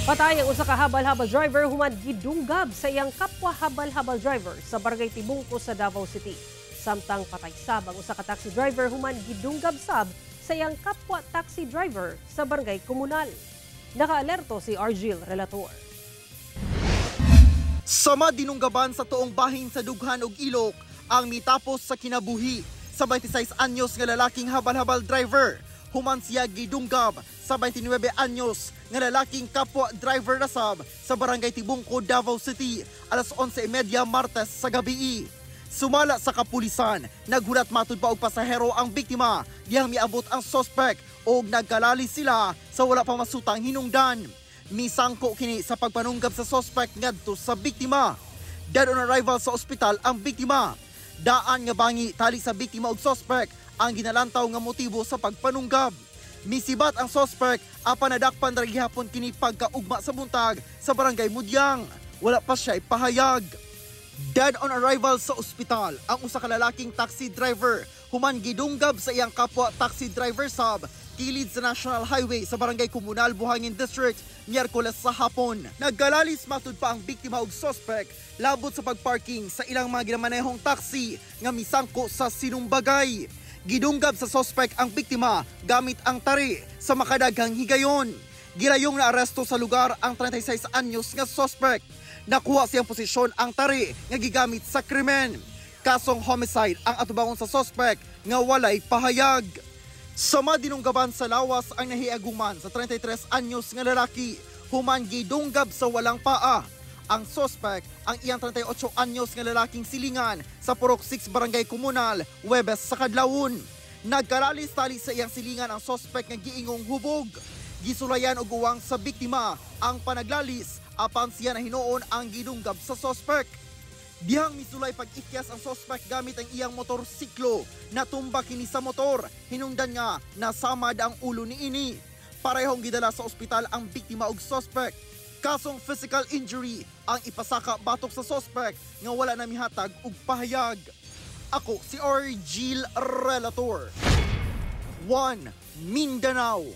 Patay ang usa ka habal-habal driver human gidunggab sa iyang kapwa habal-habal driver sa Barangay Tibungko sa Davao City. Samtang patay sab ang usa ka taxi driver human gidunggab sab sa iyang kapwa taxi driver sa Barangay Komunal. Nakaalerto si Argil Relator. Sama dinunggaban sa tuong bahin sa Dughan ug Ilok ang mitapos sa kinabuhi sa 26 anyos nga lalaking habal-habal driver. Human siya gidunggab sa 29 anyos nga lalaking kapwa driver rasab sa Barangay Tibungko, Davao City, alas 11:30 Martes sa gabi. Sumala sa kapulisan, naghulat matud pa og pasahero ang biktima diyang miabot ang suspect og nagkalali sila sa wala pa masutang hinungdan. Misangko kini sa pagpanunggab sa suspect ngadto sa biktima. Dead on arrival sa ospital ang biktima. Daan nga bangi tali sa biktima og suspect ang ginalantaw nga motibo sa pagpanunggab. Misibat ang suspect apan nadakpan ra gihapon kini pagkaugma sa buntag sa Barangay Mudyang. Wala pa siya ipahayag. Dead on arrival sa ospital ang usa ka lalaking taxi driver human gidunggab sa iyang kapwa taxi driver sab kilid sa National Highway sa Barangay Komunal, Buhangin District, Miyerkules sa hapon. Nagkalalis matud pa ang biktima og suspect labot sa pagparking sa ilang mga ginamanehong taxi nga misangko sa sinumbagay. Gidunggab sa suspect ang biktima gamit ang tari sa makadaghang higayon. Gilayong na aresto sa lugar ang 36 anyos nga suspect. Nakuha siyang posisyon ang tari nga gigamit sa krimen. Kasong homicide ang atubangon sa suspect nga walay pahayag. Sama dinunggaban sa lawas ang nahiaguman sa 33 anyos nga lalaki human gidunggab sa walang paa. Ang suspect ang iyang 38 anyos nga lalaking silingan sa Purok 6 Barangay Komunal, Huwebes sa kadlawon. Nagkalalis tali sa iyang silingan ang suspect nga giingong hubog. Gisulayan og uwang sa biktima ang panaglalis apan siya na hinuon ang gidunggab sa suspect. Dihang misulay pag-ikyas ang suspect gamit ang iyang motorsiklo. Natumba kini sa motor, hinungdan nga nasamad ang ulo ni ini. Parehong gidala sa ospital ang biktima og suspect. Kasong physical injury ang ipasaka batok sa suspect nga wala na mihatag og pahayag. Ako si Argil Relator. 1 Mindanao.